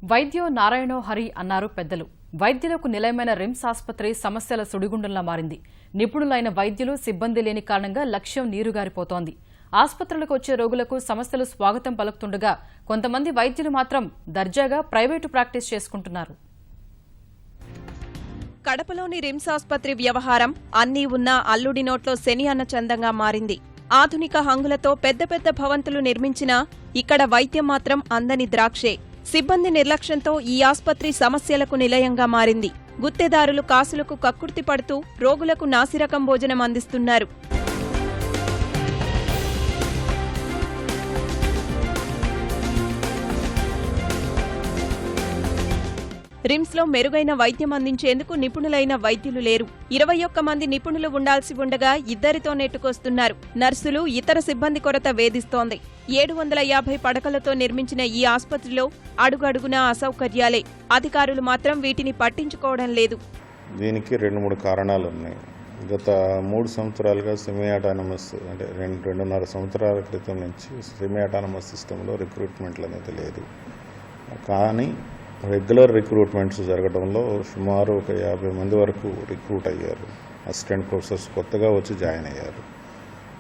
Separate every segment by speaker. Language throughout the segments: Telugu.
Speaker 1: వైద్యో నారాయణో హరి అన్నారు పెద్దలు. వైద్యులకు నిలయమైన రిమ్స్ ఆసుపత్రి సమస్యల సుడిగుండంలా మారింది. నిపుణులైన వైద్యులు సిబ్బంది లేని కారణంగా లక్ష్యం నీరుగారిపోతోంది. ఆసుపత్రులకు వచ్చే రోగులకు సమస్యలు స్వాగతం పలుకుతుండగా కొంతమంది వైద్యులు మాత్రం దర్జాగా ప్రైవేటు ప్రాక్టీస్ చేసుకుంటున్నారు.
Speaker 2: కడపలోని రిమ్స్ ఆసుపత్రి వ్యవహారం అన్నీ ఉన్న అల్లుడి నోట్లో శని అన్న చందంగా మారింది. ఆధునిక హంగులతో పెద్ద పెద్ద భవంతులు నిర్మించినా ఇక్కడ వైద్యం మాత్రం అందని ద్రాక్షే. సిబ్బంది నిర్లక్ష్యంతో ఈ ఆసుపత్రి సమస్యలకు నిలయంగా మారింది. గుత్తేదారులు కాసులకు కక్కుర్తి పడుతూ రోగులకు నాసిరకం భోజనం అందిస్తున్నారు. రిమ్స్లో మెరుగైన వైద్యం అందించేందుకు నిపుణులైన వైద్యులు లేరు. 21 మంది నిపుణులు ఉండాల్సి ఉండగా ఇద్దరితో నెట్టుకొస్తున్నారు. నర్సులు, ఇతర సిబ్బంది కొరత వేధిస్తోంది. 750 పడకలతో నిర్మించిన ఈ ఆసుపత్రిలో అడుగడుగునా అసౌకర్యాలే. అధికారులు మాత్రం వీటిని పట్టించుకోవడం లేదు.
Speaker 3: దీనికి 2-3 కారణాలు ఉన్నాయి. గత 3 సంవత్సరాలుగా సెమీ ఆటానమస్ అంటే 2.5 సంవత్సరాల క్రితం నుంచి సెమీ ఆటానమస్ సిస్టంలో రిక్రూట్మెంట్లు అనేది లేదు. కానీ రెగ్యులర్ రిక్రూట్మెంట్స్ జరగడంలో సుమారు ఒక 50 మంది వరకు రిక్రూట్ అయ్యారు. అసిస్టెంట్ ప్రొఫెసర్స్ కొత్తగా వచ్చి జాయిన్ అయ్యారు.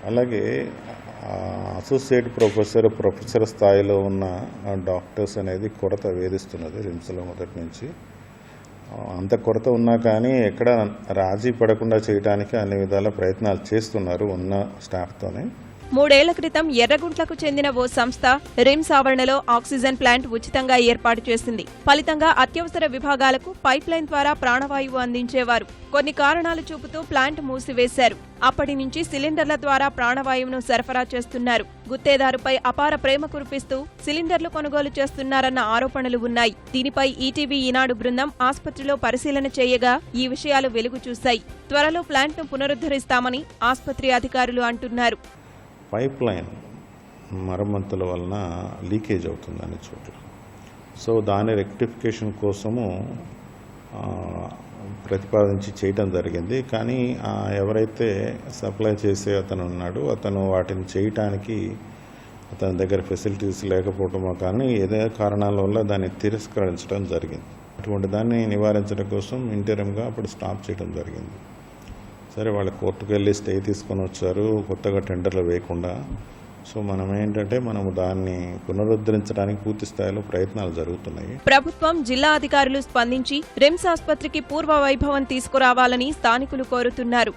Speaker 3: అలాగే అసోసియేట్ ప్రొఫెసర్ స్థాయిలో ఉన్న డాక్టర్స్ అనేది కొరత వేధిస్తున్నది రిమ్స్లో మొదటి నుంచి. అంత కొరత ఉన్నా కానీ ఎక్కడ రాజీ పడకుండా చేయడానికి అన్ని విధాల ప్రయత్నాలు చేస్తున్నారు ఉన్న స్టాఫ్తోనే.
Speaker 2: 3 ఏళ్ల క్రితం ఎర్రగుంట్లకు చెందిన ఓ సంస్థ రిమ్స్ ఆవరణలో ఆక్సిజన్ ప్లాంట్ ఉచితంగా ఏర్పాటు చేసింది. ఫలితంగా అత్యవసర విభాగాలకు పైప్ లైన్ ద్వారా ప్రాణవాయువు అందించేవారు. కొన్ని కారణాలు చూపుతూ ప్లాంట్ మూసివేశారు. అప్పటి నుంచి సిలిండర్ల ద్వారా ప్రాణవాయువును సరఫరా చేస్తున్నారు. గుత్తేదారుపై అపార ప్రేమ కురిపిస్తూ సిలిండర్లు కొనుగోలు చేస్తున్నారన్న ఆరోపణలు ఉన్నాయి. దీనిపై ఈటీవీ ఈనాడు బృందం ఆసుపత్రిలో పరిశీలన చేయగా ఈ విషయాలు వెలుగు చూశాయి. త్వరలో ప్లాంట్ను పునరుద్ధరిస్తామని ఆసుపత్రి అధికారులు అంటున్నారు.
Speaker 3: పైప్ లైన్ మరమ్మతుల వలన లీకేజ్ అవుతుంది అన్ని చోట్ల. సో దాని రెక్టిఫికేషన్ కోసము ప్రతిపాదించి చేయటం జరిగింది. కానీ ఎవరైతే సప్లై చేసే అతను ఉన్నాడో అతను వాటిని చేయటానికి అతని దగ్గర ఫెసిలిటీస్ లేకపోవటమో కానీ ఏదైనా కారణాల వల్ల దాన్ని తిరస్కరించడం జరిగింది. అటువంటి దాన్ని నివారించడం కోసం ఇంటరిమ్గా అప్పుడు స్టాప్ చేయడం జరిగింది. సరే, వాళ్ళు కోర్టుకు వెళ్ళి స్టే తీసుకొని వచ్చారు కొత్తగా టెండర్లు వేయకుండా. సో మనము దాన్ని పునరుద్ధరించడానికి పూర్తి స్థాయిలో ప్రయత్నాలు జరుగుతున్నాయి.
Speaker 2: ప్రభుత్వం, జిల్లా అధికారులు స్పందించి రిమ్స్ ఆసుపత్రికి పూర్వ వైభవం తీసుకురావాలని స్థానికులు కోరుతున్నారు.